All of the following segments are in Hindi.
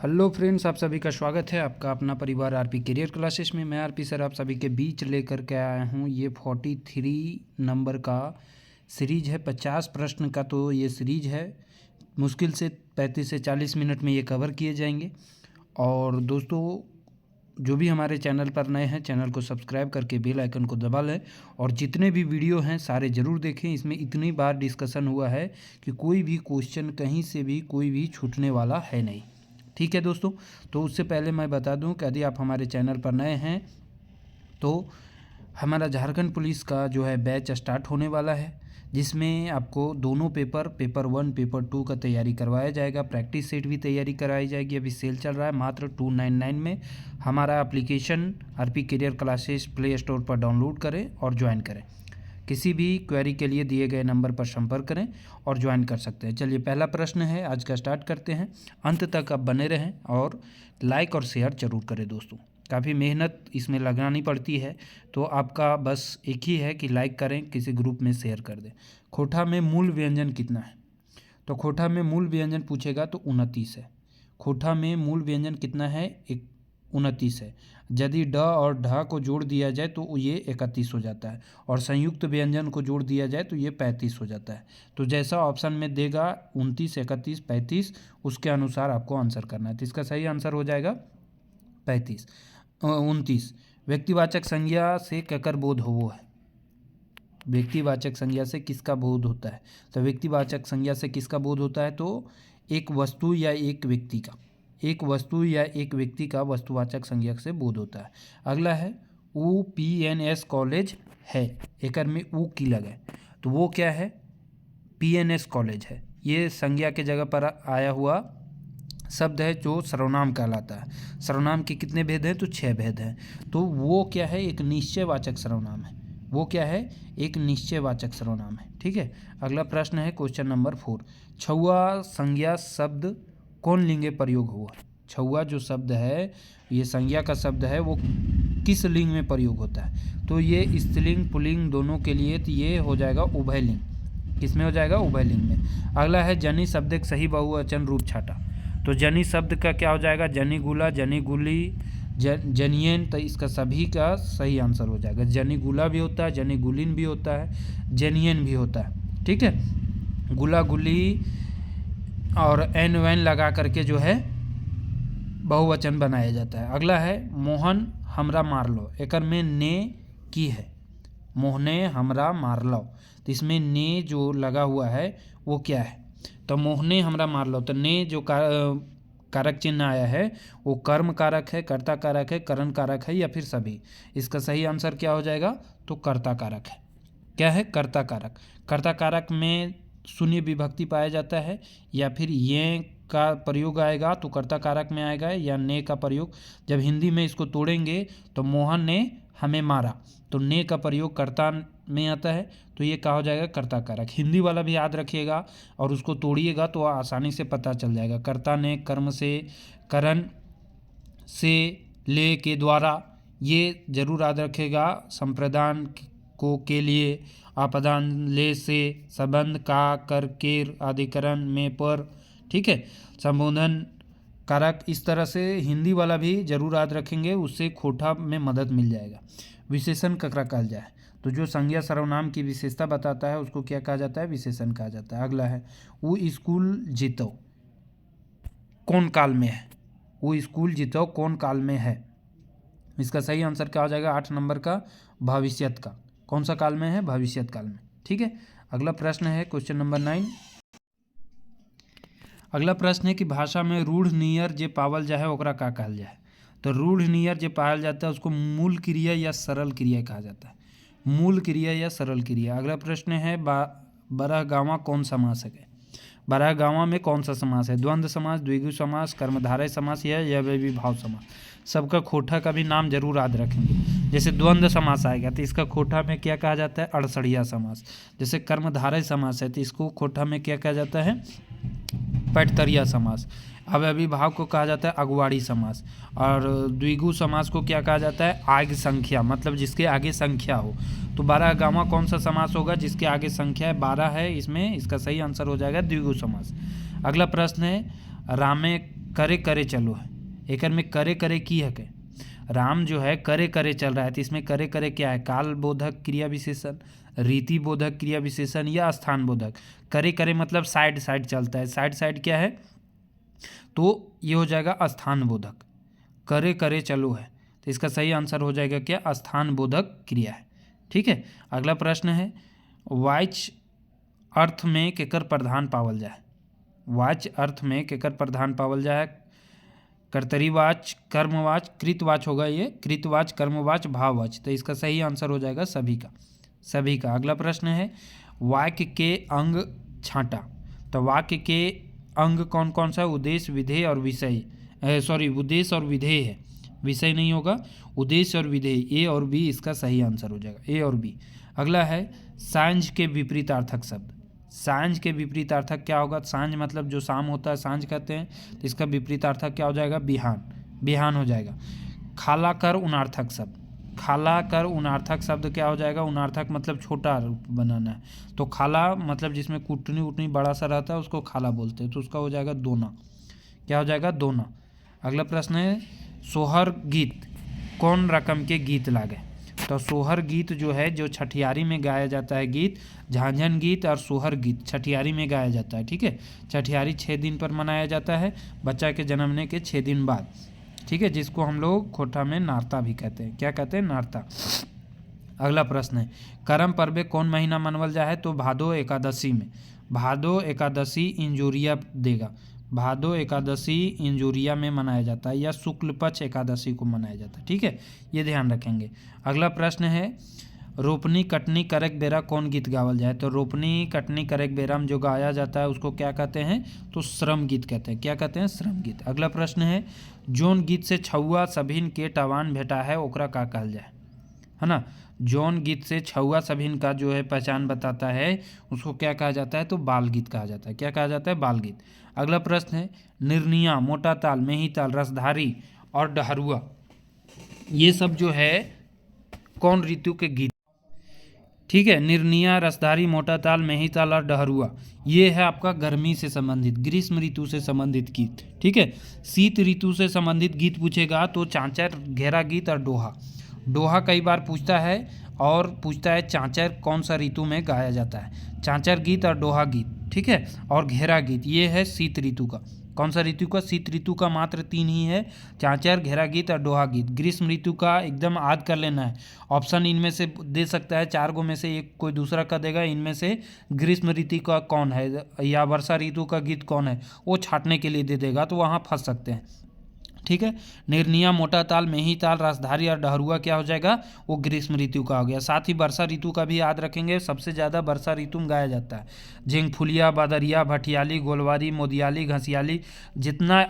हेलो फ्रेंड्स, आप सभी का स्वागत है आपका अपना परिवार आरपी करियर क्लासेस में। मैं आरपी सर आप सभी के बीच लेकर के आया हूँ। ये 43 नंबर का सीरीज है, 50 प्रश्न का तो ये सीरीज है। मुश्किल से 35 से 40 मिनट में ये कवर किए जाएंगे। और दोस्तों, जो भी हमारे चैनल पर नए हैं, चैनल को सब्सक्राइब करके बेल आइकन को दबा लें और जितने भी वीडियो हैं सारे ज़रूर देखें। इसमें इतनी बार डिस्कशन हुआ है कि कोई भी क्वेश्चन कहीं से भी कोई भी छूटने वाला है नहीं। ठीक है दोस्तों, तो उससे पहले मैं बता दूं कि यदि आप हमारे चैनल पर नए हैं तो हमारा झारखंड पुलिस का जो है बैच स्टार्ट होने वाला है, जिसमें आपको दोनों पेपर 1 पेपर 2 का तैयारी करवाया जाएगा। प्रैक्टिस सेट भी तैयारी कराई जाएगी। अभी सेल चल रहा है मात्र 299 में। हमारा application RP career classes play store पर डाउनलोड करें और ज्वाइन करें। किसी भी क्वेरी के लिए दिए गए नंबर पर संपर्क करें और ज्वाइन कर सकते हैं। चलिए, पहला प्रश्न है आज का, स्टार्ट करते हैं। अंत तक आप बने रहें और लाइक और शेयर जरूर करें दोस्तों। काफ़ी मेहनत इसमें लगानी पड़ती है, तो आपका बस एक ही है कि लाइक करें, किसी ग्रुप में शेयर कर दें। खोटा में मूल व्यंजन कितना है? तो खोटा में मूल व्यंजन पूछेगा तो 29 है। खोटा में मूल व्यंजन कितना है? 29 है। यदि ड और ढ को जोड़ दिया जाए तो ये 31 हो जाता है, और संयुक्त व्यंजन को जोड़ दिया जाए तो ये 35 हो जाता है। तो जैसा ऑप्शन में देगा 29, 31, 35, उसके अनुसार आपको आंसर करना है। तो इसका सही आंसर हो जाएगा 29। व्यक्तिवाचक संज्ञा से ककर बोध हो है? व्यक्तिवाचक संज्ञा से किसका बोध होता है? तो व्यक्तिवाचक संज्ञा से किसका बोध होता है? तो एक वस्तु या एक व्यक्ति का, एक वस्तु या एक व्यक्ति का वस्तुवाचक संज्ञा से बोध होता है। अगला है UPNS कॉलेज है, एकर में ऊ की लगे तो वो क्या है? PNS कॉलेज है। ये संज्ञा के जगह पर आया हुआ शब्द है जो सर्वनाम कहलाता है। सर्वनाम के कितने भेद हैं? तो 6 भेद हैं। तो वो क्या है? एक निश्चयवाचक सर्वनाम है। वो क्या है? एक निश्चयवाचक सर्वनाम है। ठीक है। अगला प्रश्न है क्वेश्चन नंबर 4। छुआ संज्ञा शब्द कौन लिंग में प्रयोग हुआ? छुआ जो शब्द है, ये संज्ञा का शब्द है, वो किस लिंग में प्रयोग होता है? तो ये स्त्रीलिंग पुल्लिंग दोनों के लिए, तो ये हो जाएगा उभयलिंग। किसमें हो जाएगा? उभयलिंग में। अगला है जनि शब्द एक सही बहुवचन रूप छाटा। तो जनि शब्द का क्या हो जाएगा? जनि गुला, जनि गुली, जनियन। तो इसका सभी का सही आंसर हो जाएगा। जनि गुला भी होता है, जनि गुलिन भी होता है, जनियन भी होता है। ठीक है। गुला गुली और एन वैन लगा करके जो है बहुवचन बनाया जाता है। अगला है मोहन हमरा मार लो। एकर में ने की है, मोहने हमरा मार लो। तो इसमें ने जो लगा हुआ है वो क्या है? तो मोहने हमरा मार लो, तो ने जो कारक चिन्ह आया है वो कर्म कारक है, कर्ता कारक है, करण कारक है, या फिर सभी? इसका सही आंसर क्या हो जाएगा? तो कर्ता कारक है। क्या है? कर्ता कारक। कर्ता कारक में शून्य विभक्ति पाया जाता है, या फिर ये का प्रयोग आएगा तो कर्ता कारक में आएगा, या ने का प्रयोग। जब हिंदी में इसको तोड़ेंगे तो मोहन ने हमें मारा, तो ने का प्रयोग कर्ता में आता है, तो ये क्या हो जाएगा? कर्ता कारक। हिंदी वाला भी याद रखिएगा और उसको तोड़िएगा तो आसानी से पता चल जाएगा। कर्ता ने, कर्म से, करण से, ले के द्वारा, ये जरूर याद रखेगा। संप्रदान को के लिए, आपदान ले से, संबंध का, कर, केर, अधिकरण में, पर। ठीक है। संबोधन कारक। इस तरह से हिंदी वाला भी जरूर याद रखेंगे, उससे खोटा में मदद मिल जाएगा। विशेषण ककरा कहा जाए? तो जो संज्ञा सर्वनाम की विशेषता बताता है उसको क्या कहा जाता है? विशेषण कहा जाता है। अगला है वो स्कूल जीतो कौन काल में है? वो स्कूल जीतो कौन काल में है? इसका सही आंसर क्या हो जाएगा? 8 नंबर का भविष्यत का। कौन सा काल में है? भविष्यत काल में। ठीक है। अगला प्रश्न है क्वेश्चन नंबर 9। अगला प्रश्न है कि भाषा में रूढ़ नियर जे पावल जाए ओकरा का कहल जाए? तो रूढ़ नियर जे पावल जाता है उसको मूल क्रिया या सरल क्रिया कहा जाता है। मूल क्रिया या सरल क्रिया। अगला प्रश्न है बरहगावा कौन समास है? बरहगावा में कौन सा समास है? द्वंद्व समास, द्विगु समास, कर्मधारय समास या विभाव समास? सबका खोटा का भी नाम जरूर याद रखेंगे। जैसे द्वंद्व समास आएगा तो इसका खोटा में क्या कहा जाता है? अड़सड़िया समास। जैसे कर्मधारय समास है तो इसको खोटा में क्या कहा जाता है? पैटतरिया समास। अब अभिभाव को कहा जाता है अगवाड़ी समास। और द्विगु समास को क्या कहा जाता है? आग संख्या, मतलब जिसके आगे संख्या हो। तो बरहगामा कौन सा समास होगा? जिसके आगे संख्या है 12 है, इसमें इसका सही आंसर हो जाएगा द्विगु समास। अगला प्रश्न है रामे करे करे चलो है, एक में करे करे की है के राम जो है करे करे चल रहा है, तो इसमें करे करे क्या है, काल बोधक क्रिया विशेषण, रीति बोधक क्रिया विशेषण या स्थान बोधक। करे करे मतलब साइड साइड चलता है, साइड साइड क्या है, तो ये हो जाएगा स्थान बोधक। करे करे चलो है, तो इसका सही आंसर हो जाएगा क्या, स्थान बोधक क्रिया है। ठीक है, अगला प्रश्न है, वाच्य अर्थ में केकर प्रधान पावल जाए। वाच्य अर्थ में केकर प्रधान पावल जाए, कर्तरीवाच, कर्मवाच, कृतवाच होगा ये, कृतवाच, कर्मवाच, भाववाच। तो इसका सही आंसर हो जाएगा सभी का, सभी का। अगला प्रश्न है, वाक्य के अंग छांटा। तो वाक्य के अंग कौन कौन सा है, उद्देश्य, विधेय और विषय, उद्देश्य और विधेय है, विषय नहीं होगा, उद्देश्य और विधेय, ए और बी इसका सही आंसर हो जाएगा, ए और बी। अगला है, सांझ के विपरीतार्थक शब्द। सांझ के विपरीतार्थक क्या होगा, सांझ मतलब जो शाम होता है सांझ कहते हैं, तो इसका विपरीतार्थक क्या हो जाएगा, बिहान, बिहान हो जाएगा। खाला कर उनार्थक शब्द, खाला कर उनार्थक शब्द क्या हो जाएगा, उनार्थक मतलब छोटा रूप बनाना है, तो खाला मतलब जिसमें कुटनी उटनी बड़ा सा रहता है उसको खाला बोलते हैं, तो उसका हो जाएगा दोना, क्या हो जाएगा, दोना। अगला प्रश्न है, सोहर गीत कौन रकम के गीत लागे। तो सोहर गीत जो है, जो छठियारी में गाया जाता है गीत, झांझन गीत और सोहर गीत छठियारी में गाया जाता है। ठीक है, छठियारी 6 दिन पर मनाया जाता है, बच्चा के जन्मने के 6 दिन बाद। ठीक है, जिसको हम लोग खोटा में नारता भी कहते हैं, क्या कहते हैं, नारता। अगला प्रश्न है, करम पर्व कौन महीना मनवल जाए, तो भादो एकादशी में, भादो एकादशी इंजोरिया देगा, भादो एकादशी इंजोरिया में मनाया जाता है, या शुक्ल पक्ष एकादशी को मनाया जाता है। ठीक है, ये ध्यान रखेंगे। अगला प्रश्न है, रोपनी कटनी करक बेरा कौन गीत गावल जाए। तो रोपनी कटनी करक बेरा में जो गाया जाता है उसको क्या कहते हैं, तो श्रम गीत कहते हैं, क्या कहते हैं, श्रम गीत। अगला प्रश्न है, जौन गीत से छौआ सभिन के टवान भेटा है ओकरा का कहल जाए, है ना। जौन गीत से छौआ सभिन का जो है पहचान बताता है उसको क्या कहा जाता है, तो बाल गीत कहा जाता है, क्या कहा जाता है, बाल गीत। अगला प्रश्न है, निर्निया, मोटा ताल, मेही ताल, रसधारी और डहरुआ, ये सब जो है कौन ऋतु के गीत। ठीक है, निर्निया, रसधारी, मोटा ताल, मेही ताल और डहरुआ, ये है आपका गर्मी से संबंधित, ग्रीष्म ऋतु से संबंधित गीत। ठीक है, शीत ऋतु से संबंधित गीत पूछेगा तो चांचर, घेरा गीत और डोहा। डोहा कई बार पूछता है, और पूछता है चांचर कौन सा ऋतु में गाया जाता है, चांचर गीत और डोहा गीत। ठीक है, और घेरा गीत ये है शीत ऋतु का, कौन सा ऋतु का, शीत ऋतु का मात्र 3 ही है, चांचर, घेरा गीत और डोहा गीत। ग्रीष्म ऋतु का एकदम याद कर लेना है, ऑप्शन इनमें से दे सकता है, 4 गो में से एक कोई दूसरा का देगा, इनमें से ग्रीष्म ऋतु का कौन है या वर्षा ऋतु का गीत कौन है वो छाटने के लिए दे देगा, तो वहाँ फंस सकते हैं। ठीक है, निर्निया, मोटा ताल, मेही ताल, रसधारी और डहरुआ क्या हो जाएगा, वो ग्रीष्म ऋतु का हो गया। साथ ही वर्षा ऋतु का भी याद रखेंगे, सबसे ज़्यादा वर्षा ऋतु में गाया जाता है। झिंगफुलिया, बादरिया, भटियाली, गोलवारी, मोदियाली, घसियाली, जितना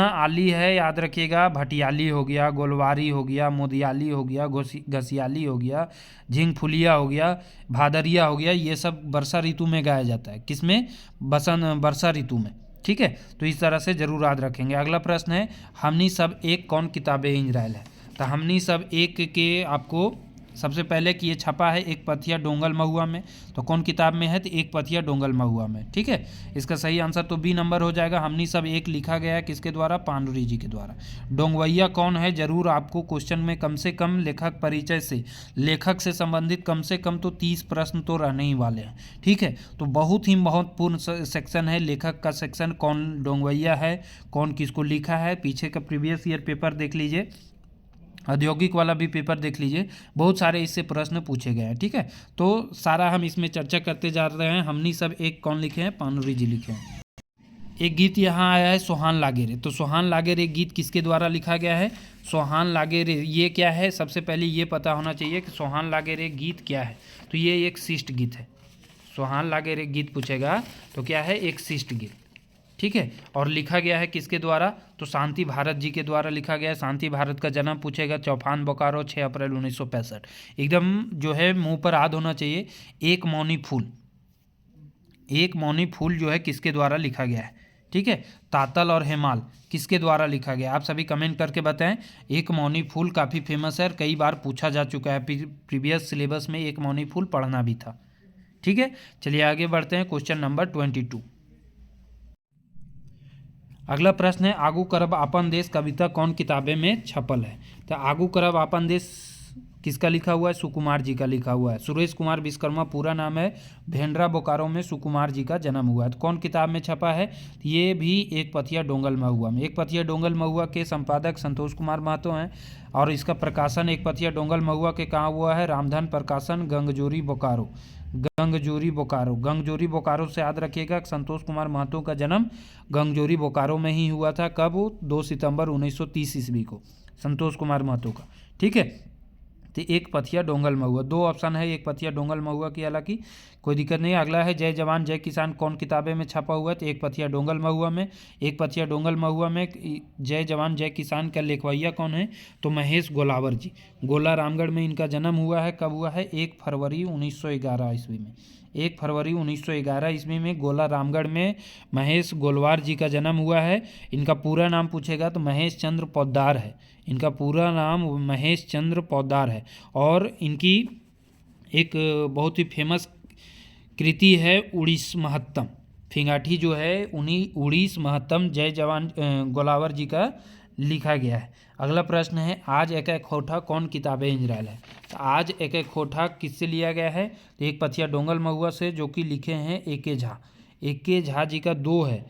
आली है याद रखिएगा, भटियाली हो गया, गोलवारी हो गया, मोदियाली हो गया, घसियाली हो गया, झिंगफुलिया हो गया, भादरिया हो गया, ये सब वर्षा ऋतु में गाया जाता है। किसमें, वर्षा ऋतु में। ठीक है, तो इस तरह से जरूर याद रखेंगे। अगला प्रश्न है, हमनी सब एक कौन किताबे इजराइल है। तो हमनी सब एक के आपको सबसे पहले कि ये छपा है एक पथिया डोंगल महुआ में, तो कौन किताब में है, तो एक पथिया डोंगल महुआ में। ठीक है, इसका सही आंसर तो बी नंबर हो जाएगा। हमनी सब एक लिखा गया है किसके द्वारा, पांडुरी जी के द्वारा। डोंगवैया कौन है, जरूर आपको क्वेश्चन में कम से कम लेखक परिचय से, लेखक से संबंधित कम से कम तो 30 प्रश्न तो रहने ही वाले हैं। ठीक है, तो बहुत ही महत्वपूर्ण सेक्शन है लेखक का सेक्शन, कौन डोंगवैया है, कौन किसको लिखा है। पीछे का प्रीवियस ईयर पेपर देख लीजिए, औद्योगिक वाला भी पेपर देख लीजिए, बहुत सारे इससे प्रश्न पूछे गए हैं। ठीक है, तो सारा हम इसमें चर्चा करते जा रहे हैं। हमनी सब एक कौन लिखे हैं, पानुरी जी लिखे हैं। एक गीत यहाँ आया है, सोहान लागे रे। तो सोहान लागे रे गीत किसके द्वारा लिखा गया है, सोहान लागे रे, ये क्या है, सबसे पहले ये पता होना चाहिए कि सोहान लागे रे गीत क्या है। तो ये एक शिष्ट गीत है, सोहान लागे रे गीत पूछेगा तो क्या है, एक शिष्ट गीत। ठीक है, और लिखा गया है किसके द्वारा, तो शांति भारत जी के द्वारा लिखा गया है। शांति भारत का जन्म पूछेगा, चौफान बोकारो, 6 अप्रैल 1965। एकदम जो है मुंह पर याद होना चाहिए। एक मौनी फूल जो है किसके द्वारा लिखा गया है। ठीक है, तातल और हेमाल किसके द्वारा लिखा गया, आप सभी कमेंट करके बताएं। एक मौनी फूल काफ़ी फेमस है और कई बार पूछा जा चुका है, प्रीवियस सिलेबस में एक मौनी फूल पढ़ना भी था। ठीक है, चलिए आगे बढ़ते हैं। Question number 22। अगला प्रश्न है आगू करब आपन देश कविता कौन किताबे में छपल है। तो आगू करब आपन देश किसका लिखा हुआ है? सुकुमार जी का लिखा हुआ है। सुरेश कुमार विश्वकर्मा पूरा नाम है। भेंडरा बोकारो में सुकुमार जी का जन्म हुआ है। तो कौन किताब में छपा है? ये भी एक पथिया डोंगल महुआ में। एक पथिया डोंगल महुआ के संपादक संतोष कुमार महतो हैं और इसका प्रकाशन एक पथिया डोंगल महुआ के कहाँ हुआ है? रामधन प्रकाशन, गंगजोरी बोकारो। गंगजोरी बोकारो, गंगजोरी बोकारो से याद रखिएगा संतोष कुमार महतो का जन्म गंगजोरी बोकारो में ही हुआ था। कब? 2 सितंबर 1930 ईस्वी को संतोष कुमार महतो का। ठीक है, तो एक पथिया डोंगल महुआ, 2 ऑप्शन है एक पथिया डोंगल महुआ की, हालांकि कोई दिक्कत नहीं। अगला है जय जवान जय किसान कौन किताबे में छपा हुआ है? तो एक पथिया डोंगल महुआ में। एक पथिया डोंगल महुआ में जय जवान जय किसान का लेखवैया कौन है? तो महेश गोलावर जी। गोला रामगढ़ में इनका जन्म हुआ है। कब हुआ है? 1 फरवरी 1911 ईस्वी में। 1 फरवरी 1911 ईस्वी में गोला रामगढ़ में महेश गोलवार जी का जन्म हुआ है। इनका पूरा नाम पूछेगा तो महेश चंद्र पोद्दार है। इनका पूरा नाम महेश चंद्र पोद्दार है और इनकी एक बहुत ही फेमस कृति है उड़ीस महत्तम। फिंगाठी जो है उन्हीं उड़ीस महत्तम जय जवान गोलावर जी का लिखा गया है। अगला प्रश्न है आज एक एक खोठा कौन किताबे इंजरायल है? तो आज एक एक खोठा किससे लिया गया है? तो एक पथिया डोंगल महुआ से, जो कि लिखे हैं ए.के. झा। ए.के. झा जी का 2 है,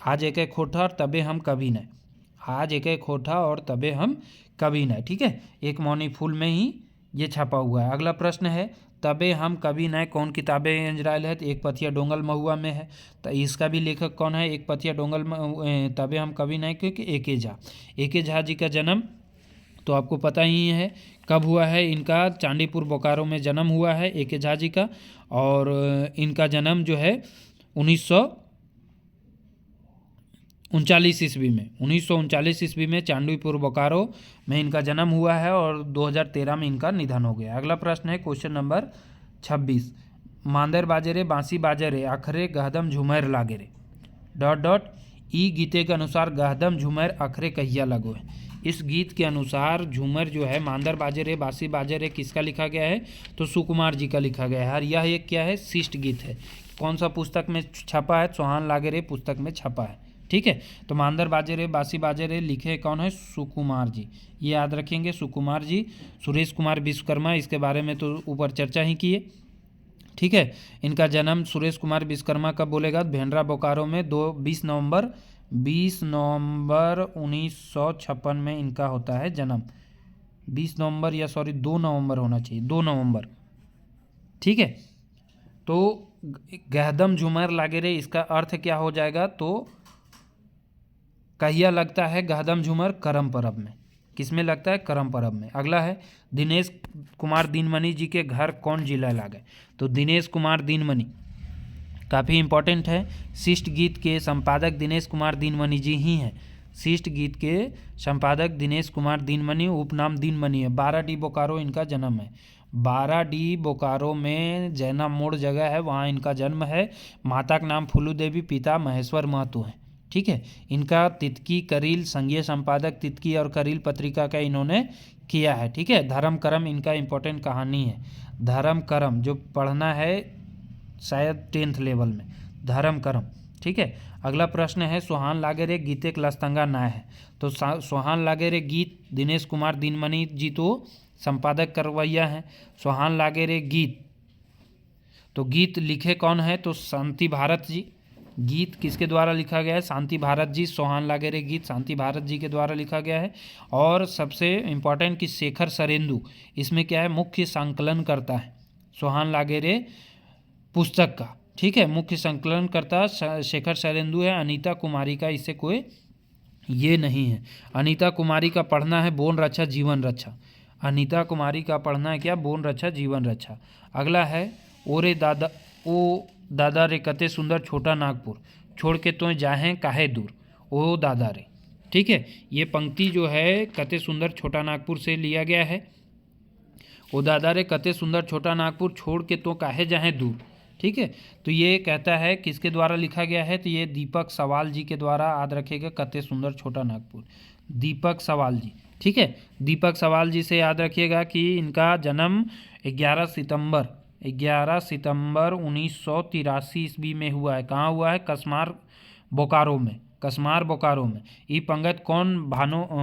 आज एक एक खोठा और तबे हम कभी न। आज एक एक खोठा और तबे हम कभी न। ठीक है, एक मौनी फूल में ही ये छपा हुआ है। अगला प्रश्न है तबे हम कभी न कौन किताबे इंजरायल है? तो एक पथिया डोंगल महुआ में है। तो इसका भी लेखक कौन है? एक पथिया डोंगल तबे हम कभी न, क्योंकि ए.के. झा। ए.के. झा जी का जन्म तो आपको पता ही है कब हुआ है। इनका चांदीपुर बोकारो में जन्म हुआ है ए.के. झा जी का, और इनका जन्म जो है 1939 ईस्वी में। 1939 ईस्वी में चांदीपुर बोकारो में इनका जन्म हुआ है और 2013 में इनका निधन हो गया। अगला प्रश्न है क्वेश्चन नंबर 26। मांदर बाजे रे बांसी बाजे रे अखरे गहदम झुमर लागे रे डॉट डॉट ई गीते के अनुसार गहदम झुमर अखरे कहिया लगो है। इस गीत के अनुसार झूमर जो है मांदर बाजे रे बांसी बाजे रे किसका लिखा गया है? तो सुकुमार जी का लिखा गया है। और यह एक क्या है? शिष्ट गीत है। कौन सा पुस्तक में छपा है? सोहान लागे रे पुस्तक में छपा है। ठीक है, तो मांदर बाजे रे बांसी बाजे रे लिखे कौन है? सुकुमार जी। ये याद रखेंगे, सुकुमार जी। सुरेश कुमार विश्वकर्मा, इसके बारे में तो ऊपर चर्चा ही किए। ठीक है, इनका जन्म सुरेश कुमार विश्वकर्मा कब बोलेगा? भेंडरा बोकारो में 20 नवंबर 1956 में इनका होता है जन्म। 20 नवंबर या 2 नवंबर होना चाहिए, 2 नवंबर। ठीक है, तो गहदम झूमर लागे रे इसका अर्थ क्या हो जाएगा? तो कहिया लगता है गहदम झूमर? करम परब में। किस में लगता है? करम परब में। अगला है दिनेश कुमार दीनमणि जी के घर कौन जिला लागे? तो दिनेश कुमार दीनमणि काफ़ी इंपॉर्टेंट है। शिष्ट गीत के संपादक दिनेश कुमार दीनमणि जी ही हैं। शिष्ट गीत के संपादक दिनेश कुमार दीनमणि, उपनाम दीनमणि है। 12D बोकारो इनका जन्म है। 12D बोकारो में जैना मोड़ जगह है, वहाँ इनका जन्म है। माता का नाम फूलू देवी, पिता महेश्वर महतो हैं। ठीक है, इनका तितकी करील संघीय संपादक तितकी और करील पत्रिका का इन्होंने किया है। ठीक है, धर्म करम इनका इंपॉर्टेंट कहानी है। धर्म करम जो पढ़ना है शायद 10th लेवल में, धर्म करम। ठीक है, अगला प्रश्न है सोहान लागे रे गीते के लस्तंगा ना है? तो सोहान लागे रे गीत दिनेश कुमार दीनमणि जी तो संपादक करवैया हैं। सोहान लागे रे गीत, तो गीत लिखे कौन है? तो शांति भारत जी। गीत किसके द्वारा लिखा गया है? शांति भारत जी। सोहान लागे रे गीत शांति भारत जी के द्वारा लिखा गया है। और सबसे इम्पोर्टेंट कि शेखर सरेंदु इसमें क्या है? मुख्य संकलन करता है सोहान लागे रे पुस्तक का। ठीक है, मुख्य संकलन करता शेखर सरेंदु है। अनीता कुमारी का इससे कोई ये नहीं है। अनीता कुमारी का पढ़ना है बोन रक्षा जीवन रक्षा। अनीता कुमारी का पढ़ना है क्या? बोन रक्षा जीवन रक्षा। अगला है ओरे दादा ओ दादा रे कते सुंदर छोटा नागपुर छोड़ के तो जाहें काहे दूर ओ दादा रे। ठीक है, ये पंक्ति जो है कते सुंदर छोटा नागपुर से लिया गया है। ओ दादा रे कते सुंदर छोटा नागपुर छोड़ के तो काहे जाहें दूर। ठीक है, तो ये कहता है किसके द्वारा लिखा गया है? तो ये दीपक सवाल जी के द्वारा। याद रखेगा कते सुंदर छोटा नागपुर, दीपक सवाल जी। ठीक है, दीपक सवाल जी से याद रखिएगा कि इनका जन्म 11 सितंबर 1983 ईस्वी में हुआ है। कहाँ हुआ है? कसमार बोकारो में। कस्मार बोकारो में। ई पंगत कौन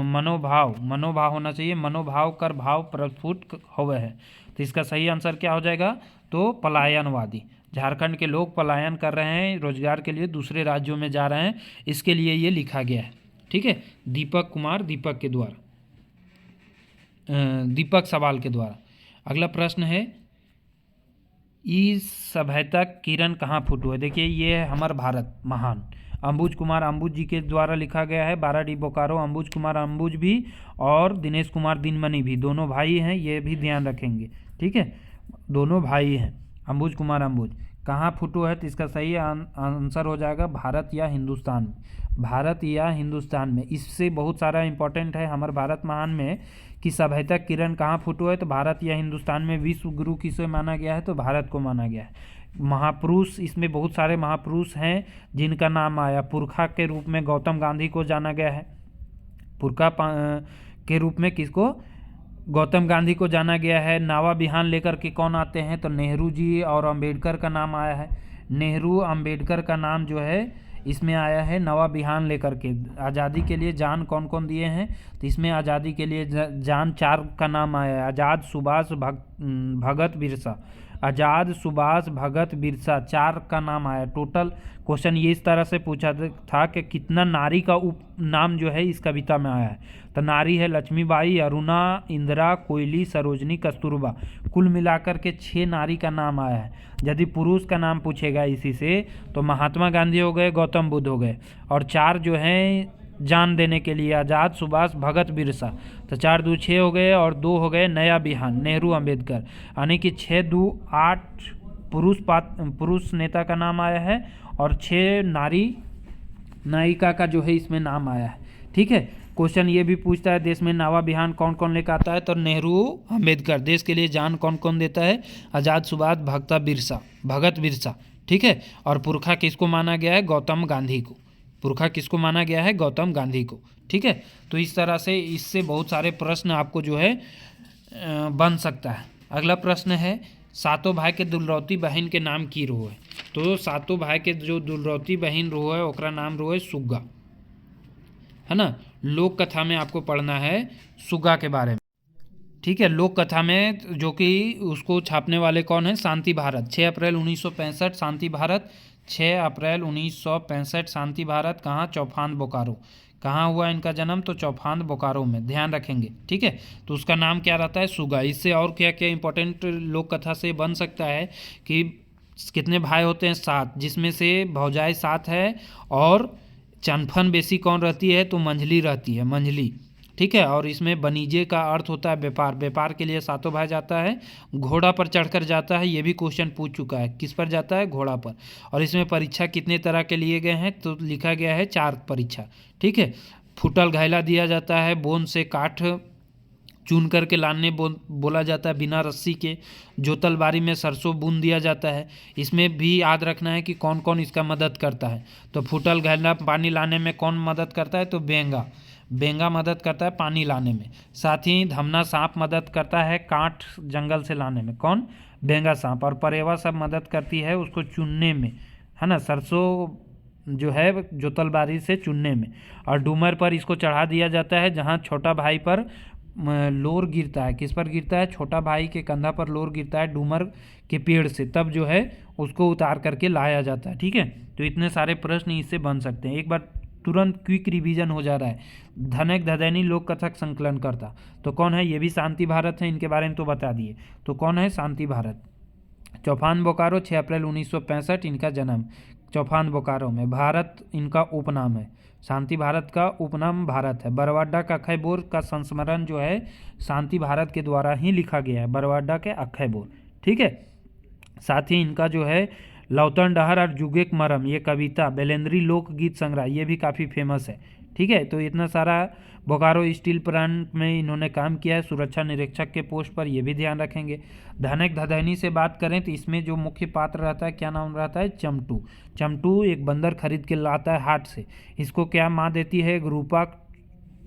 मनोभाव होना चाहिए, मनोभाव कर भाव प्रस्फुट होवे है। तो इसका सही आंसर क्या हो जाएगा, तो पलायनवादी। झारखंड के लोग पलायन कर रहे हैं, रोजगार के लिए दूसरे राज्यों में जा रहे हैं, इसके लिए ये लिखा गया है। ठीक है, दीपक कुमार दीपक के द्वारा, दीपक सवाल के द्वारा। अगला प्रश्न है, ई सभ्यता किरण कहाँ फूटू है। देखिए ये है हमार भारत महान, अंबुज कुमार अंबुज जी के द्वारा लिखा गया है। 12D बोकारो, अंबुज कुमार अंबुज भी और दिनेश कुमार दिनमणि भी, दोनों भाई हैं, ये भी ध्यान रखेंगे। ठीक है, दोनों भाई हैं, अंबुज कुमार अंबुज। कहाँ फूटू है, तो इसका सही आंसर हो जाएगा भारत या हिंदुस्तान में, भारत या हिंदुस्तान में। इससे बहुत सारा इंपॉर्टेंट है हमारे भारत महान में कि सभ्यता किरण कहाँ फूटू है, तो भारत या हिंदुस्तान में। विश्व गुरु किसे माना गया है, तो भारत को माना गया है। महापुरुष, इसमें बहुत सारे महापुरुष हैं जिनका नाम आया। पुरखा के रूप में गौतम गांधी को जाना गया है, पुरखा के रूप में किसको, गौतम गांधी को जाना गया है। नावा बिहान लेकर के कौन आते हैं, तो नेहरू जी और अंबेडकर का नाम आया है। नेहरू अंबेडकर का नाम जो है इसमें आया है नवा बिहान लेकर के। आज़ादी के लिए जान कौन कौन दिए हैं, तो इसमें आज़ादी के लिए जान 4 का नाम आया है। आज़ाद, सुभाष, भगत, बिरसा। आज़ाद, सुभाष, भगत, बिरसा, 4 का नाम आया टोटल। क्वेश्चन ये इस तरह से पूछा था कि कितना नारी का उप नाम जो है इस कविता में आया है, तो नारी है लक्ष्मीबाई, अरुणा, इंदिरा, कोयली, सरोजनी, कस्तूरबा। कुल मिलाकर के 6 नारी का नाम आया है। यदि पुरुष का नाम पूछेगा इसी से, तो महात्मा गांधी हो गए, गौतम बुद्ध हो गए, और 4 जो हैं जान देने के लिए आज़ाद, सुभाष, भगत, बिरसा। तो 4 2 6 हो गए और 2 हो गए नया बिहान, नेहरू, अंबेडकर। यानी कि 6 2 8 पुरुष नेता का नाम आया है और 6 नायिका का जो है इसमें नाम आया है। ठीक है, क्वेश्चन ये भी पूछता है देश में नावा बिहान कौन कौन लेकर आता है, तो नेहरू, अंबेडकर। देश के लिए जान कौन कौन देता है, आज़ाद, सुभाष, भगत, बिरसा। ठीक है, और पुरखा किसको माना गया है, गौतम गांधी को। पुरखा किसको माना गया है, गौतम गांधी को। ठीक है, तो इस तरह से इससे बहुत सारे प्रश्न आपको जो है बन सकता है। अगला प्रश्न है, सातों भाई के दुलरौती बहन के नाम की रोह है। तो सातों भाई के जो दुलरौती बहन रोह है ओकरा नाम रोह है सुग्गा, है ना। लोक कथा में आपको पढ़ना है सुग्गा के बारे में। ठीक है, लोक कथा में जो कि उसको छापने वाले कौन है, शांति भारत। 6 अप्रैल 1965 शांति भारत, 6 अप्रैल 1965 शांति भारत। कहाँ, चौफान बोकारो। कहाँ हुआ इनका जन्म, तो चौफान बोकारो में, ध्यान रखेंगे। ठीक है, तो उसका नाम क्या रहता है, सुग्गा। इससे और क्या क्या इंपॉर्टेंट लोक कथा से बन सकता है कि कितने भाई होते हैं, 7, जिसमें से भौजाई 7 है, और चनफन बेसी कौन रहती है, तो मंझली रहती है, मंझली। ठीक है, और इसमें बनीजे का अर्थ होता है व्यापार। व्यापार के लिए सातों भाई जाता है, घोड़ा पर चढ़कर जाता है। ये भी क्वेश्चन पूछ चुका है, किस पर जाता है, घोड़ा पर। और इसमें परीक्षा कितने तरह के लिए गए हैं, तो लिखा गया है 4 परीक्षा। ठीक है, फुटल घैला दिया जाता है, बोन से काठ चुन करके लाने बोला जाता है बिना रस्सी के। जोतलबारी में सरसों बून दिया जाता है। इसमें भी याद रखना है कि कौन कौन इसका मदद करता है, तो फुटल घैला पानी लाने में कौन मदद करता है, तो बेंगा मदद करता है पानी लाने में। साथ ही धमना सांप मदद करता है काठ जंगल से लाने में, कौन, बेंगा सांप। और परेवा सब मदद करती है उसको चुनने में, है ना, सरसों जो है जोतलबारी से चुनने में। और डूमर पर इसको चढ़ा दिया जाता है, जहाँ छोटा भाई पर लोर गिरता है। किस पर गिरता है, छोटा भाई के कंधा पर लोर गिरता है डूमर के पेड़ से, तब जो है उसको उतार करके लाया जाता है। ठीक है, तो इतने सारे प्रश्न इससे बन सकते हैं। एक बार तुरंत क्विक रिवीजन हो जा रहा है। धनक धदैनी लोक कथक संकलन करता, तो कौन है, ये भी शांति भारत है, इनके बारे में तो बता दिए। तो कौन है, शांति भारत। चौफान बोकारो, 6 अप्रैल 1965 इनका जन्म, चौफान बोकारो में। भारत इनका उपनाम है, शांति भारत का उपनाम भारत है। बरवाडा का अक्षय बोर का संस्मरण जो है शांति भारत के द्वारा ही लिखा गया है, बरवाडा के अक्षय बोर। ठीक है, साथ ही इनका जो है लौतन डहर और जुगेक मरम, ये कविता बेलेंद्री लोकगीत संग्रह, ये भी काफ़ी फेमस है। ठीक है, तो इतना सारा बोकारो स्टील प्लांट में इन्होंने काम किया है, सुरक्षा निरीक्षक के पोस्ट पर, ये भी ध्यान रखेंगे। धनक धदैनी से बात करें तो इसमें जो मुख्य पात्र रहता है, क्या नाम रहता है, चमटू। चमटू एक बंदर खरीद के लाता है हाट से, इसको क्या माँ देती है, 1 रुपया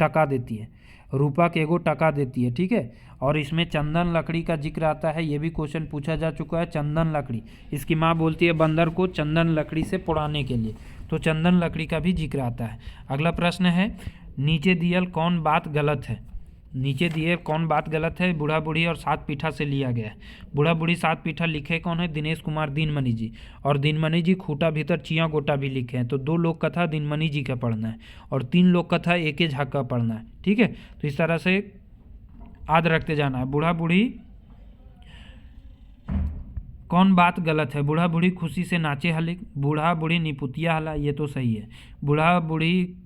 टका देती है। रूपक एगो टका देती है, ठीक है। और इसमें चंदन लकड़ी का जिक्र आता है, ये भी क्वेश्चन पूछा जा चुका है। चंदन लकड़ी, इसकी माँ बोलती है बंदर को चंदन लकड़ी से पुड़ाने के लिए, तो चंदन लकड़ी का भी जिक्र आता है। अगला प्रश्न है, नीचे दियल कौन बात गलत है? नीचे दिए कौन बात गलत है? बूढ़ा बूढ़ी और सात पीठा से लिया गया है। बूढ़ा बूढ़ी सात पीठा लिखे कौन है? दिनेश कुमार दीनमणि जी। और दीनमणि जी खूटा भीतर चिया गोटा भी लिखे हैं। तो 2 लोक कथा दीनमणि जी का पढ़ना है और 3 लोक कथा ए.के. झा का पढ़ना है, ठीक है। तो इस तरह से याद रखते जाना है। बूढ़ा बूढ़ी कौन बात गलत है? बूढ़ा बूढ़ी खुशी से नाचे हले, बूढ़ा बूढ़ी निपुतिया हला, ये तो सही है। बूढ़ा बूढ़ी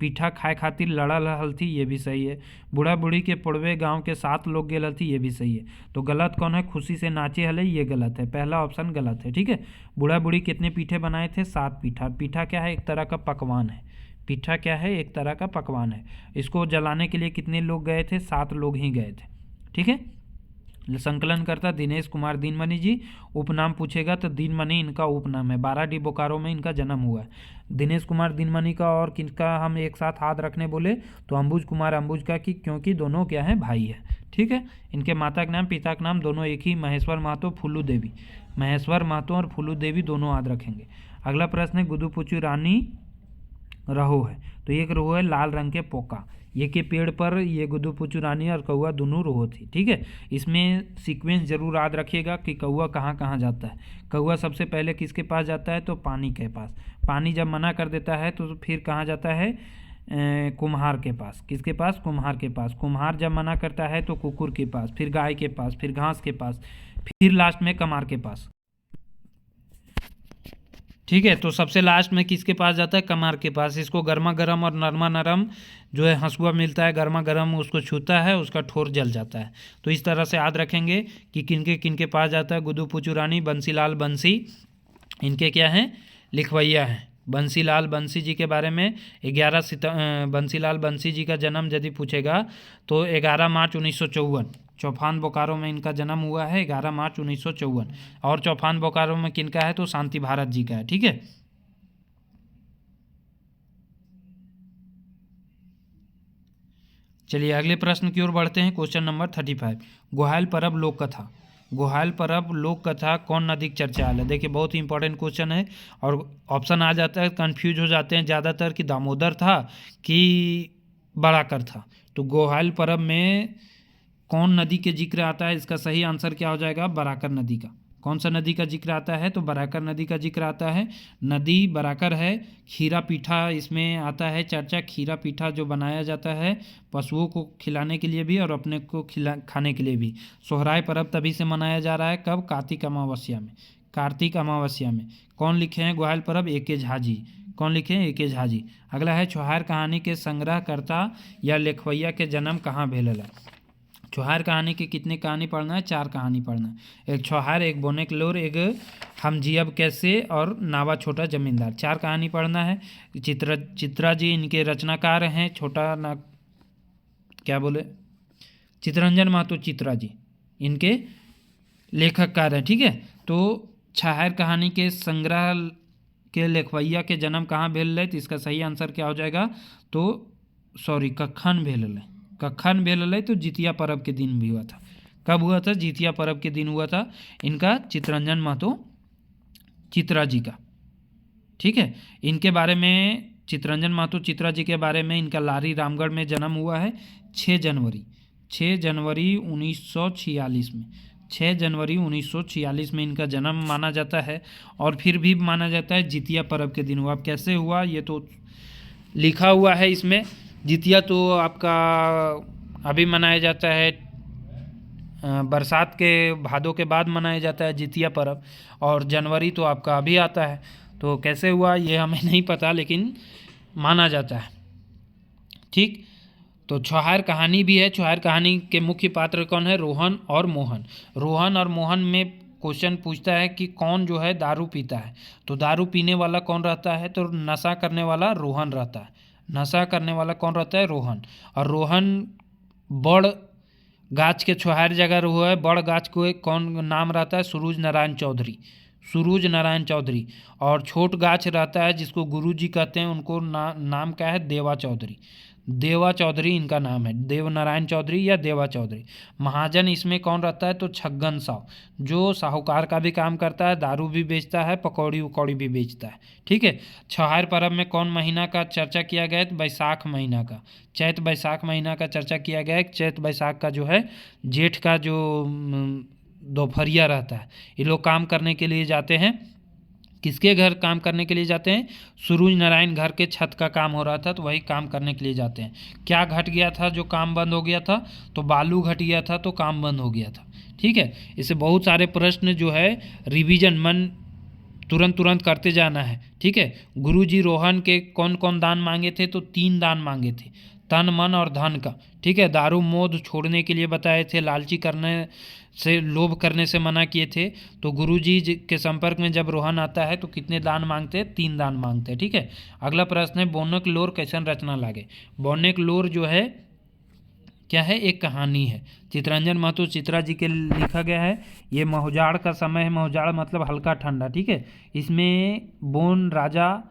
पीठा खाए खातिर लड़ल हल थी, ये भी सही है। बूढ़ा बूढ़ी के पुड़वे गांव के 7 लोग गेल हल थी, ये भी सही है। तो गलत कौन है? खुशी से नाचे हले, ये गलत है, पहला ऑप्शन गलत है, ठीक है। बूढ़ा बूढ़ी कितने पीठे बनाए थे? 7 पीठा। पीठा क्या है? एक तरह का पकवान है। पीठा क्या है? एक तरह का पकवान है। इसको जलाने के लिए कितने लोग गए थे? 7 लोग ही गए थे, ठीक है। संकलन करता दिनेश कुमार दीनमणि जी। उपनाम पूछेगा तो दीनमणि इनका उपनाम है। 12D बोकारो में इनका जन्म हुआ है। दिनेश कुमार दीनमणि का और किसका हम एक साथ हाथ रखने बोले तो अंबुज कुमार अंबुज का, की क्योंकि दोनों क्या है? भाई है, ठीक है। इनके माता का नाम पिता का नाम दोनों एक ही, महेश्वर महतो फूलू देवी। महेश्वर महतो और फूलू देवी दोनों याद रखेंगे। अगला प्रश्न है, गुदुपुचू रानी रहो है। तो एक रोहो है लाल रंग के पोका, ये के पेड़ पर ये गुदुपुचू रानी और कौआ दोनों रोहो थी, ठीक है। इसमें सीक्वेंस जरूर याद रखिएगा कि कौआ कहाँ कहाँ जाता है। कौआ सबसे पहले किसके पास जाता है? तो पानी के पास। पानी जब मना कर देता है तो फिर कहाँ जाता है? कुम्हार के पास। किसके पास? कुम्हार के पास। कुम्हार जब मना करता है तो कुकुर के पास, फिर गाय के पास, फिर घास के पास, फिर लास्ट में कमार के पास, ठीक है। तो सबसे लास्ट में किसके पास जाता है? कमार के पास। इसको गर्मा गर्म और नरमा नरम जो है हंसुआ मिलता है, गर्मा गर्म उसको छूता है, उसका ठोर जल जाता है। तो इस तरह से याद रखेंगे कि किनके पास जाता है। गुदुपुचू रानी, बंसीलाल बंसी, इनके क्या हैं? लिखवैया हैं। बंसीलाल बंसी जी के बारे में 11 बंसीलाल बंसी जी का जन्म यदि पूछेगा तो 11 मार्च 1954 चौफान बोकारो में इनका जन्म हुआ है, 11 मार्च 1954। और चौफान बोकारो में किनका है? तो शांति भारत जी का है, ठीक है। चलिए अगले प्रश्न की ओर बढ़ते हैं। क्वेश्चन नंबर 35, गोहाल परब लोक कथा। गोहाल परब लोक कथा कौन नदी की चर्चा है? देखिए बहुत ही इंपॉर्टेंट क्वेश्चन है और ऑप्शन आ जाता है, कंफ्यूज हो जाते हैं ज़्यादातर कि दामोदर था कि बड़ाकर था। तो गोहाल परब में कौन नदी के जिक्र आता है? इसका सही आंसर क्या हो जाएगा? बराकर नदी का। कौन सा नदी का जिक्र आता है? तो बराकर नदी का जिक्र आता है। नदी बराकर है। खीरा पीठा इसमें आता है चर्चा। खीरा पीठा जो बनाया जाता है पशुओं को खिलाने के लिए भी और अपने को खाने के लिए भी। सोहराय पर्व तभी से मनाया जा रहा है, कब? कार्तिक अमावस्या में। कार्तिक अमावस्या में। कौन लिखे हैं ग्वाल पर्व? ए.के. झा जी। कौन लिखे हैं? ए.के. झा जी। अगला है, छोहार कहानी के संग्रहकर्ता या लेखवैया के जन्म कहाँ भेल? छोहार कहानी की कितनी कहानी पढ़ना है? 4 कहानी पढ़ना है। एक छोहार, एक बोने क्लोर, एक हम जियब कैसे और नावा छोटा जमींदार। 4 कहानी पढ़ना है। चित्रा जी इनके रचनाकार हैं। छोटा ना क्या बोले, चितरंजन महतो चित्रा जी इनके लेखककार हैं, ठीक है। तो छोहार कहानी के संग्रह के लेखवैया के जन्म कहाँ भेल है? तो इसका सही आंसर क्या हो जाएगा? तो कखन भेल है? कखन भेल है? तो जितिया पर्व के दिन भी हुआ था। कब हुआ था? जितिया पर्व के दिन हुआ था। इनका चितरंजन महतो चित्रा जी का, ठीक है। इनके बारे में चितरंजन महतो चित्रा जी के बारे में इनका लारी रामगढ़ में जन्म हुआ है 6 जनवरी 1946 में। 6 जनवरी 1946 में इनका जन्म माना जाता है। और फिर भी माना जाता है जितिया पर्व के दिन हुआ। अब कैसे हुआ ये तो लिखा हुआ है इसमें। जितिया तो आपका अभी मनाया जाता है, बरसात के भादों के बाद मनाया जाता है जितिया पर्व, और जनवरी तो आपका अभी आता है। तो कैसे हुआ ये हमें नहीं पता, लेकिन माना जाता है, ठीक। तो छोहार कहानी भी है। छोहार कहानी के मुख्य पात्र कौन है? रोहन और मोहन। रोहन और मोहन में क्वेश्चन पूछता है कि कौन जो है दारू पीता है? तो दारू पीने वाला कौन रहता है? तो नशा करने वाला रोहन रहता है। नशा करने वाला कौन रहता है? रोहन। और रोहन बड़ गाछ के छोहार जगह रहो है। बड़ गाछ को एक कौन नाम रहता है? सुरुज नारायण चौधरी। सुरुज नारायण चौधरी। और छोट गाछ रहता है जिसको गुरुजी कहते हैं, उनको नाम क्या है, देवा चौधरी। देवा चौधरी इनका नाम है, देव नारायण चौधरी या देवा चौधरी। महाजन इसमें कौन रहता है, तो छगन साव, जो साहूकार का भी काम करता है, दारू भी बेचता है, पकौड़ी उकौड़ी भी बेचता है। ठीक है। छहार पर्व में कौन महीना का चर्चा किया गया है, तो बैसाख महीना का, चैत बैसाख महीना का चर्चा किया गया है। चैत बैसाख का जो है जेठ का जो दोपहरिया रहता है, ये लोग काम करने के लिए जाते हैं। किसके घर काम करने के लिए जाते हैं, सूरज नारायण घर के छत का काम हो रहा था तो वही काम करने के लिए जाते हैं। क्या घट गया था जो काम बंद हो गया था, तो बालू घट गया था तो काम बंद हो गया था। ठीक है। इससे बहुत सारे प्रश्न जो है रिवीजन मन तुरंत करते जाना है। ठीक है। गुरुजी रोहन के कौन कौन दान मांगे थे, तो 3 दान मांगे थे, तन मन और धन का। ठीक है। दारू मोद छोड़ने के लिए बताए थे, लालची करने से, लोभ करने से मना किए थे। तो गुरुजी के संपर्क में जब रोहन आता है तो कितने दान मांगते हैं, 3 दान मांगते हैं। ठीक है। अगला प्रश्न है, बोनक लोर कैसन रचना लागे। बोनक लोर जो है क्या है, एक कहानी है, चितरंजन महतो चित्रा जी के लिखा गया है। ये मोहजाड़ का समय है, मोहजाड़ मतलब हल्का ठंडा। ठीक है। इसमें बोन राजा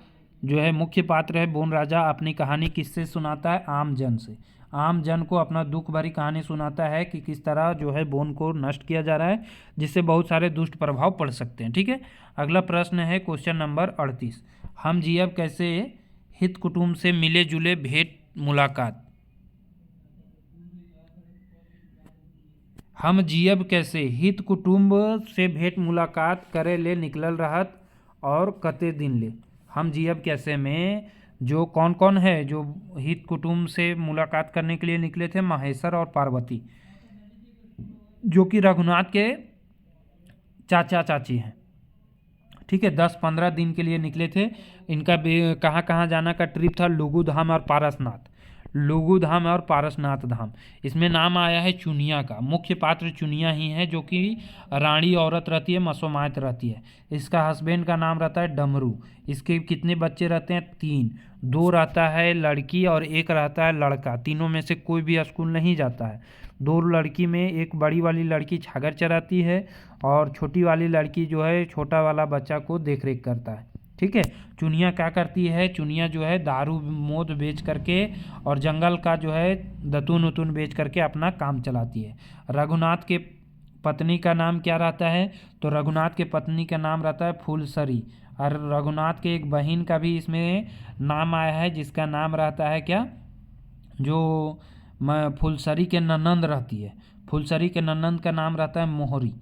जो है मुख्य पात्र है। बोन राजा अपनी कहानी किससे सुनाता है, आम जन से। आम जन को अपना दुख भरी कहानी सुनाता है कि किस तरह जो है बोन को नष्ट किया जा रहा है, जिससे बहुत सारे दुष्ट प्रभाव पड़ सकते हैं। ठीक है। अगला प्रश्न है क्वेश्चन नंबर 38, हम जियब कैसे हित कुटुंब से मिले जुले भेंट मुलाकात। हम जियब कैसे हित कुटुंब से भेंट मुलाकात करे ले निकलल रहत और कते दिन ले। हम जियब कैसे में जो कौन कौन है जो हित कुटुंब से मुलाकात करने के लिए निकले थे, महेश्वर और पार्वती, जो कि रघुनाथ के चाचा चाची हैं। ठीक है। 10-15 दिन के लिए निकले थे। इनका कहाँ कहाँ जाना का ट्रिप था, लुगु धाम और पारसनाथ, लुगु धाम और पारसनाथ धाम। इसमें नाम आया है चुनिया का, मुख्य पात्र चुनिया ही है, जो कि रानी औरत रहती है, मसोमात रहती है। इसका हस्बैंड का नाम रहता है डमरू। इसके कितने बच्चे रहते हैं, 3, 2 रहता है लड़की और 1 रहता है लड़का। तीनों में से कोई भी स्कूल नहीं जाता है। 2 लड़की में एक बड़ी वाली लड़की छागर चराती है और छोटी वाली लड़की जो है छोटा वाला बच्चा को देख रेख करता है। ठीक है। चुनिया क्या करती है, चुनिया जो है दारू मोद बेच करके और जंगल का जो है दतून उतून बेच करके अपना काम चलाती है। रघुनाथ के पत्नी का नाम क्या रहता है, तो रघुनाथ के पत्नी का नाम रहता है फूलसरी। और रघुनाथ के एक बहन का भी इसमें नाम आया है, जिसका नाम रहता है क्या, जो फुलसरी के ननंद रहती है, फुलसरी के ननंद का नाम रहता है मोहरी।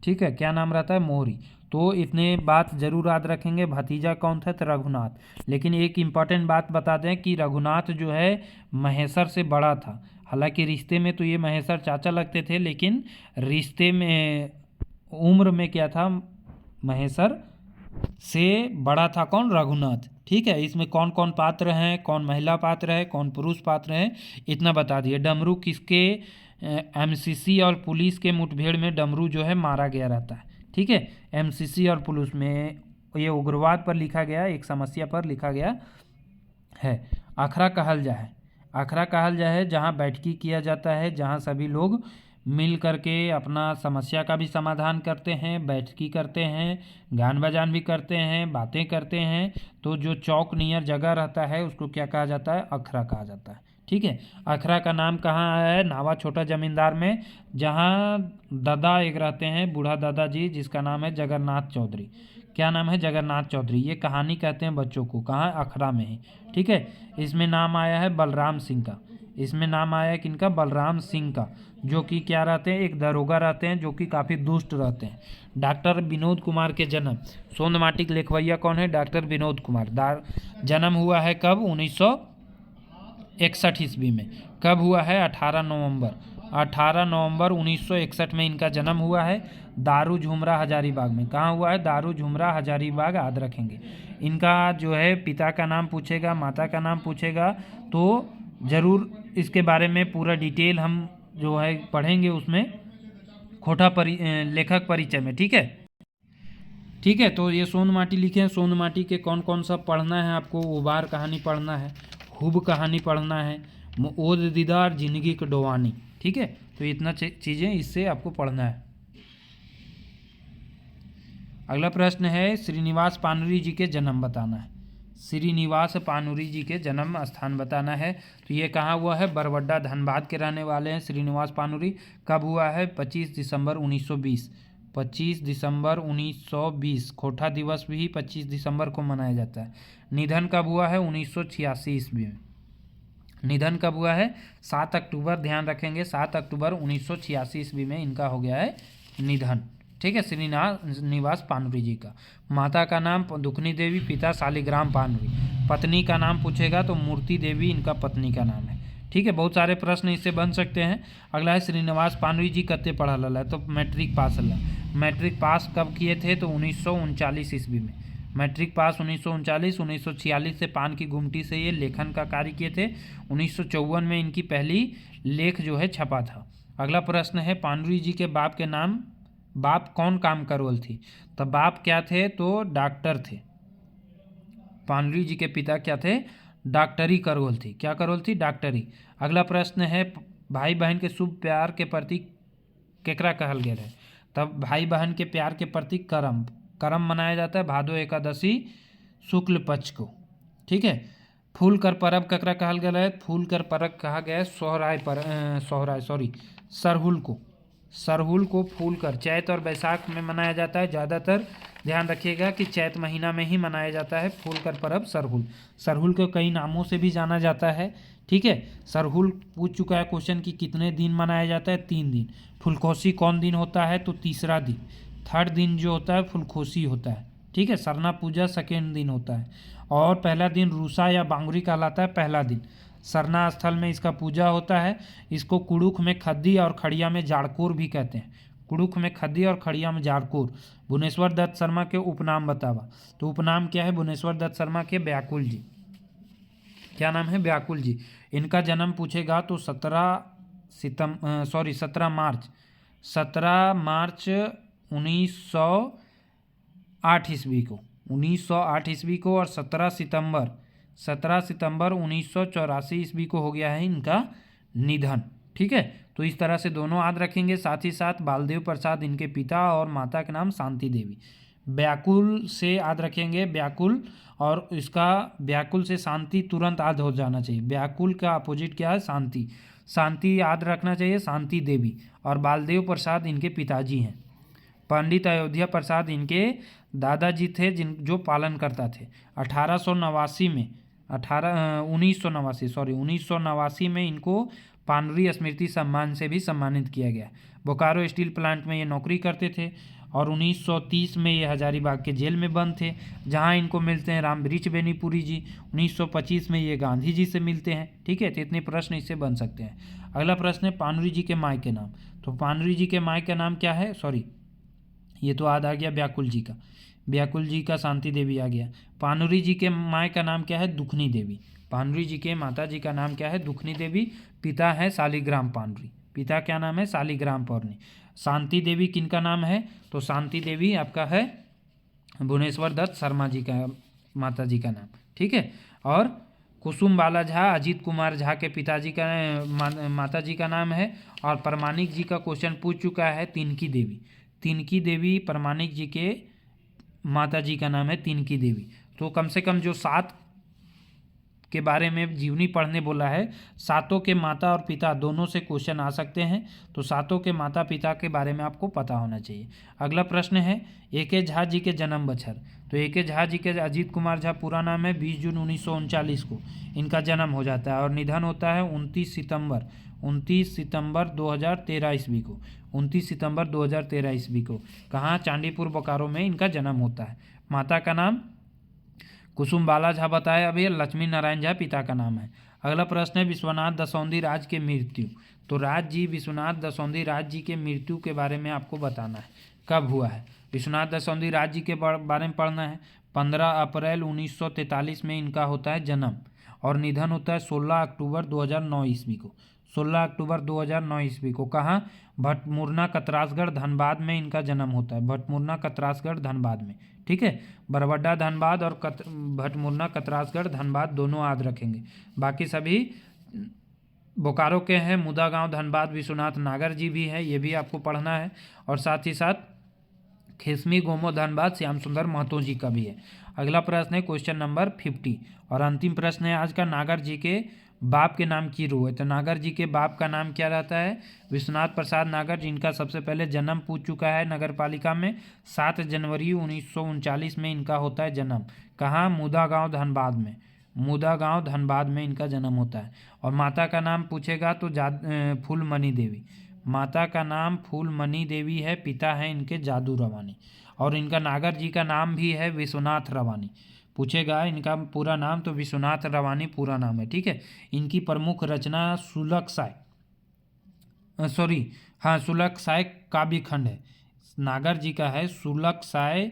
ठीक है। क्या नाम रहता है, मोहरी। तो इतने बात जरूर याद रखेंगे। भतीजा कौन था, तो रघुनाथ। लेकिन एक इम्पॉर्टेंट बात बता दें कि रघुनाथ जो है महेश्वर से बड़ा था। हालांकि रिश्ते में तो ये महेश्वर चाचा लगते थे, लेकिन रिश्ते में उम्र में क्या था, महेश्वर से बड़ा था कौन, रघुनाथ। ठीक है। इसमें कौन कौन पात्र हैं, कौन महिला पात्र है, कौन पुरुष पात्र है, इतना बता दिए। डमरू किसके एमसीसी और पुलिस के मुठभेड़ में डमरू जो है मारा गया रहता है। ठीक है। एमसीसी और पुलिस में ये उग्रवाद पर लिखा गया, एक समस्या पर लिखा गया है। अखरा कहल जाए, अखरा कहल जाए जहाँ बैठकी किया जाता है, जहाँ सभी लोग मिल करके अपना समस्या का भी समाधान करते हैं, बैठकी करते हैं, गान बजान भी करते हैं, बातें करते हैं। तो जो चौक नियर जगह रहता है उसको क्या कहा जाता है, अखरा कहा जाता है। ठीक है। अखरा का नाम कहाँ आया है, नावा छोटा जमींदार में, जहाँ दादा एक रहते हैं, बूढ़ा दादाजी, जिसका नाम है जगन्नाथ चौधरी। क्या नाम है, जगन्नाथ चौधरी। ये कहानी कहते हैं बच्चों को, कहाँ, अखरा में ही। ठीक है। इसमें नाम आया है बलराम सिंह का, इसमें नाम आया है किनका, बलराम सिंह का, जो कि क्या रहते हैं, एक दरोगा रहते हैं, जो कि काफ़ी दुष्ट रहते हैं। डॉक्टर विनोद कुमार के जन्म, सोंदमाटी के लिखवैया कौन है, डॉक्टर विनोद कुमार। जन्म हुआ है कब, 1961 ईस्वी में। कब हुआ है, 18 नवंबर 1961 में इनका जन्म हुआ है। दारू झुमरा हजारीबाग में। कहाँ हुआ है, दारू झुमरा हजारीबाग, याद रखेंगे। इनका जो है पिता का नाम पूछेगा, माता का नाम पूछेगा, तो ज़रूर इसके बारे में पूरा डिटेल हम जो है पढ़ेंगे उसमें खोटा लेखक परिचय में। ठीक है। ठीक है। तो ये सोंदमाटी लिखे हैं। सोंदमाटी के कौन कौन सा पढ़ना है आपको, उबार कहानी पढ़ना है, खूब कहानी पढ़ना है, ओद दीदार, जिंदगी की डोवानी। ठीक है। तो इतना चीज़ें इससे आपको पढ़ना है। अगला प्रश्न है श्रीनिवास पानुरी जी के जन्म बताना है। श्रीनिवास पानुरी जी के जन्म स्थान बताना है। तो ये कहाँ हुआ है? बरवड्डा धनबाद के रहने वाले हैं श्रीनिवास पानुरी। कब हुआ है? 25 दिसंबर 1920। 25 दिसंबर 1920 खोटा दिवस भी 25 दिसंबर को मनाया जाता है। निधन कब हुआ है? 1986 ईस्वी में। निधन कब हुआ है? 7 अक्टूबर, ध्यान रखेंगे 7 अक्टूबर 1986 ईस्वी में इनका हो गया है निधन। ठीक है, श्रीनिवास पानुरी जी का। माता का नाम दुखनी देवी, पिता शालिग्राम पानुरी। पत्नी का नाम पूछेगा तो मूर्ति देवी इनका पत्नी का नाम है। ठीक है, बहुत सारे प्रश्न इससे बन सकते हैं। अगला है श्रीनिवास पानुरी जी कत्ते पढ़ल है? तो मैट्रिक पास है। मैट्रिक पास कब किए थे? तो 1939 ईस्वी में। Matric pass 1939। 1946 से पान की गुमटी से ये लेखन का कार्य किए थे। 1954 में इनकी पहली लेख जो है छपा था। अगला प्रश्न है पानुरी जी के बाप के नाम, बाप कौन काम का रोल थी? तो बाप क्या थे? तो डॉक्टर थे। पानुरी जी के पिता क्या थे? डॉक्टरी का रोल थी। क्या का रोल थी? डॉक्टरी। अगला प्रश्न है भाई बहन के शुभ प्यार के प्रतीक केकरा कहल गया है? तब भाई बहन के प्यार के प्रतीक करम। करम मनाया जाता है भादो एकादशी शुक्ल पक्ष को। ठीक है, फूल कर परब ककरा कहल गया है? फूल कर परब कहा गया है सरहुल को। सरहुल को फूल कर चैत और बैसाख में मनाया जाता है। ज़्यादातर ध्यान रखिएगा कि चैत महीना में ही मनाया जाता है फूल कर परब सरहुल। सरहुल को कई नामों से भी जाना जाता है। ठीक है, सरहुल पूछ चुका है क्वेश्चन कि कितने दिन मनाया जाता है? 3 दिन। फुलकोसी कौन दिन होता है? तो तीसरा दिन। थर्ड दिन जो होता है फुलकोसी होता है। ठीक है, सरना पूजा सेकेंड दिन होता है। और पहला दिन रूसा या बांगुरी कहलाता है पहला दिन। सरना स्थल में इसका पूजा होता है। इसको कुड़ुख में खद्दी और खड़िया में जाड़कोर भी कहते हैं। कुड़ुख में खद्दी और खड़िया में जाड़कोर। भुवनेश्वर दत्त शर्मा के उपनाम बतावा। तो उपनाम क्या है भुवनेश्वर दत्त शर्मा के? व्याकुल जी। क्या नाम है? व्याकुल जी। इनका जन्म पूछेगा तो 17 मार्च 1908 ईस्वी को। 1908 ईस्वी को। और 17 सितंबर 1984 ईस्वी को हो गया है इनका निधन। ठीक है, तो इस तरह से दोनों याद रखेंगे। साथ ही साथ बालदेव प्रसाद इनके पिता और माता के नाम शांति देवी। व्याकुल से याद रखेंगे व्याकुल, और इसका व्याकुल से शांति तुरंत याद हो जाना चाहिए। व्याकुल का अपोजिट क्या है? शांति। शांति याद रखना चाहिए, शांति देवी। और बालदेव प्रसाद इनके पिताजी हैं। पंडित अयोध्या प्रसाद इनके दादाजी थे जो पालन करता थे। 1989 में इनको पानुरी स्मृति सम्मान से भी सम्मानित किया गया। बोकारो स्टील प्लांट में ये नौकरी करते थे। और 1930 में ये हजारीबाग के जेल में बंद थे, जहां इनको मिलते हैं रामवृक्ष बेनीपुरी जी। 1925 में ये गांधी जी से मिलते हैं। ठीक है, तो इतने प्रश्न इससे बन सकते हैं। अगला प्रश्न है पानुरी जी के माँ के नाम। तो पानुरी जी के माँ का नाम क्या है? ये तो याद आ गया व्याकुल जी का। व्याकुल जी का शांति देवी आ गया। पानुरी जी के माँ का नाम क्या है? दुखनी देवी। पानुरी जी के माता जी का नाम क्या है? दुखनी देवी। पिता है शालिग्राम पानुरी। पिता क्या नाम है? शालिग्राम पानुरी। शांति देवी किनका नाम है? तो शांति देवी आपका है भुवनेश्वर दत्त शर्मा जी का माता जी का नाम। ठीक है, और कुसुम बाला झा अजीत कुमार झा के पिताजी का माता जी का नाम है। और परमाणिक जी का क्वेश्चन पूछ चुका है तिनकी देवी। तिनकी देवी परमाणिक जी के माता जी का नाम है तिनकी देवी। तो कम से कम जो 7 के बारे में जीवनी पढ़ने बोला है, सातों के माता और पिता दोनों से क्वेश्चन आ सकते हैं। तो सातों के माता पिता के बारे में आपको पता होना चाहिए। अगला प्रश्न है ए.के. झा जी के जन्म बछर। तो ए.के. झा जी के अजीत कुमार झा पूरा नाम है। 20 जून 1939 को इनका जन्म हो जाता है और निधन होता है 29 सितंबर 2013 ईस्वी को। 29 सितंबर 2013 ईस्वी को कहाँ? चांदीपुर बोकारो में इनका जन्म होता है। माता का नाम कुसुम बाला झा बताया अभी। लक्ष्मी नारायण झा पिता का नाम है। अगला प्रश्न है विश्वनाथ दसौंधी राज के मृत्यु। तो विश्वनाथ दसौंधी राज जी के मृत्यु के बारे में आपको बताना है, कब हुआ है। विश्वनाथ दसौंधी राज जी के बारे में पढ़ना है। 15 अप्रैल 1943 में इनका होता है जन्म और निधन होता है 16 अक्टूबर 2009 ईस्वी को। 16 अक्टूबर 2009 ईस्वी को कहाँ? भटमुरना कतरासगढ़ धनबाद में इनका जन्म होता है। भटमुरना कतरासगढ़ धनबाद में। ठीक है, बरवड्डा धनबाद और भटमुरना कतरासगढ़ धनबाद दोनों याद रखेंगे। बाकी सभी बोकारो के हैं। मुदा गांव धनबाद विश्वनाथ नागर जी भी है, ये भी आपको पढ़ना है। और साथ ही साथ खिस्मी गोमो धनबाद श्याम सुंदर महतो जी का भी है। अगला प्रश्न है क्वेश्चन नंबर 50 और अंतिम प्रश्न है आज का, नागर जी के बाप के नाम की रू है। तो नागर जी के बाप का नाम क्या रहता है? विश्वनाथ प्रसाद नागर, जिनका सबसे पहले जन्म पूछ चुका है नगर पालिका में। 7 जनवरी 1939 में इनका होता है जन्म। कहाँ? मुदा गाँव धनबाद में। मुदा गाँव धनबाद में इनका जन्म होता है। और माता का नाम पूछेगा तो फूलमणि देवी। माता का नाम फूलमणि देवी है, पिता है इनके जादू रवानी। और इनका नागर जी का नाम भी है विश्वनाथ रवानी। पूछेगा इनका पूरा नाम तो विश्वनाथ रवानी पूरा नाम है, ठीक है। इनकी प्रमुख रचना सुलक्षाय सुलक्षाय काव्यखंड है। नागर जी का है सुलक्षाय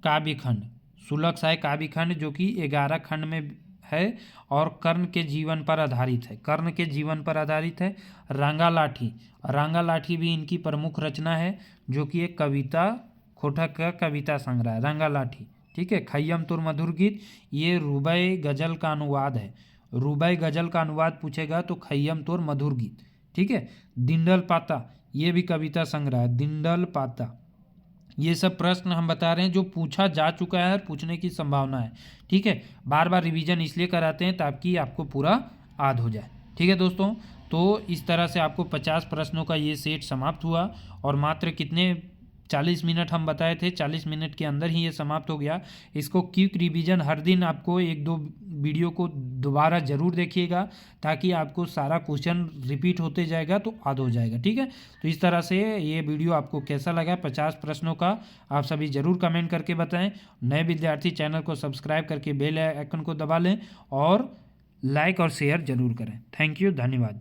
काव्यखंड। सुलक्षाय काव्यखंड जो कि 11 खंड में है और कर्ण के जीवन पर आधारित है। कर्ण के जीवन पर आधारित है। रांगा लाठी, रांगा लाठी भी इनकी प्रमुख रचना है, जो कि एक कविता, खोटक का कविता संग्रह है रांगा लाठी, ठीक है। खय्यम तुर मधुर गीत, ये रुबाई गजल का अनुवाद है। रुबाई गजल का अनुवाद पूछेगा तो खय्यम तुर मधुर गीत, ठीक है। दिंडल पाता, ये भी कविता संग्रह है, दिंडल पाता। ये सब प्रश्न हम बता रहे हैं जो पूछा जा चुका है और पूछने की संभावना है, ठीक है। बार बार रिवीजन इसलिए कराते हैं ताकि आपको पूरा याद हो जाए, ठीक है दोस्तों। तो इस तरह से आपको 50 प्रश्नों का ये सेट समाप्त हुआ और मात्र कितने 40 मिनट हम बताए थे, 40 मिनट के अंदर ही ये समाप्त हो गया। इसको क्विक रिवीजन हर दिन आपको 1-2 वीडियो को दोबारा ज़रूर देखिएगा ताकि आपको सारा क्वेश्चन रिपीट होते जाएगा तो याद हो जाएगा, ठीक है। तो इस तरह से ये वीडियो आपको कैसा लगा 50 प्रश्नों का, आप सभी ज़रूर कमेंट करके बताएं। नए विद्यार्थी चैनल को सब्सक्राइब करके बेल आइकन को दबा लें और लाइक और शेयर ज़रूर करें। थैंक यू, धन्यवाद।